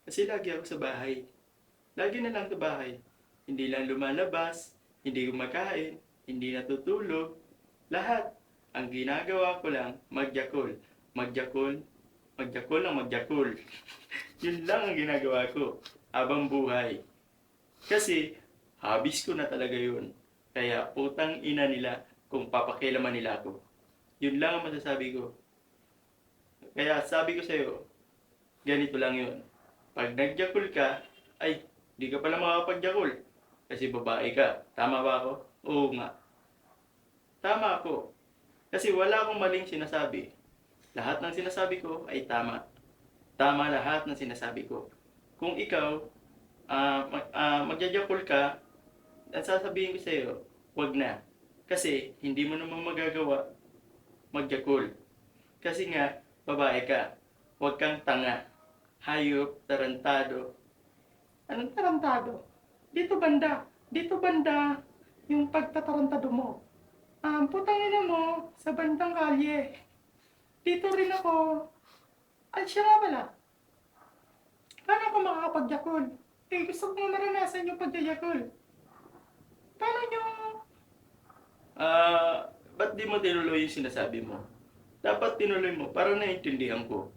Kasi lagi ako sa bahay. Lagi na lang sa bahay. Hindi lang lumalabas, hindi kumakain, hindi natutulog. Lahat. Ang ginagawa ko lang, magjakol. Magjakol, magjakol lang magjakol. Yun lang ang ginagawa ko habang buhay. Kasi, hobbies ko na talaga yun. Kaya, utang ina nila kung papakilaman nila ako. Yun lang ang masasabi ko. Kaya, sabi ko sa'yo, ganito lang yun. Pag nagjakul ka, ay, di ka pala makakapagjakul. Kasi babae ka. Tama ba ako? Oo nga. Tama ako. Kasi wala akong maling sinasabi. Lahat ng sinasabi ko ay tama. Tama lahat ng sinasabi ko. Kung ikaw, magjajakul ka, ang sasabihin ko sa'yo, wag na. Kasi hindi mo naman magagawa magjakul. Kasi nga, babae ka. Huwag kang tanga. Hayop, tarantado. Anong tarantado? Dito banda. Dito banda. Yung pagtatarantado mo. Putang ina mo sa bandang kalye. Dito rin ako. Ay, siya nga pala. Paano ako makakapagjakol? Eh, gusto ko maranasan yung pagjajakol. Paano nyo? Ba't di mo tinuloy yung sinasabi mo? Dapat tinuloy mo para naiintindihan ko.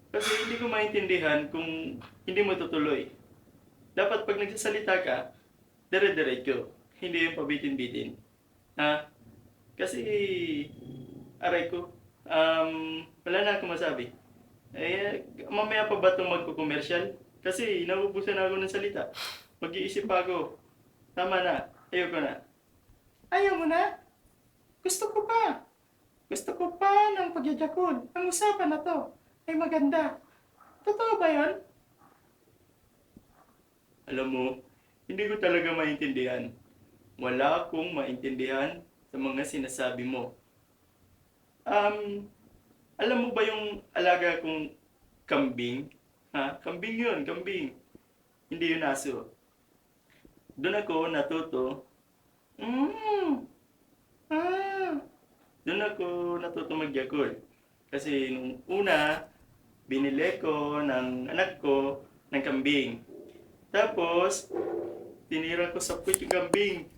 Kasi hindi ko maintindihan kung hindi mo tutuloy. Dapat pag nagsasalita ka, dire-diretso. Hindi yung pabitin-bitin. Ha? Kasi, aray ko, wala na akong masabi. Eh, mamaya pa ba itong magko-commercial? Kasi nauubusan na ako ng salita. Mag-iisip pa ako. Tama na. Ayoko na. Ayaw mo na? Gusto ko pa. Gusto ko pa ng pagyajakul. Ang usapan na to ay maganda. Totoo ba yon? Alam mo, hindi ko talaga maintindihan. Wala akong maintindihan sa mga sinasabi mo. Um, Alam mo ba yung alaga kong kambing? Ha? Kambing yun, kambing. Hindi yun aso. Doon ako natuto. Mm, ah, Doon ako natuto magyakol. Kasi nung una, binili ko ng anak ko ng kambing. Tapos, tinira ko sa puwit yung kambing.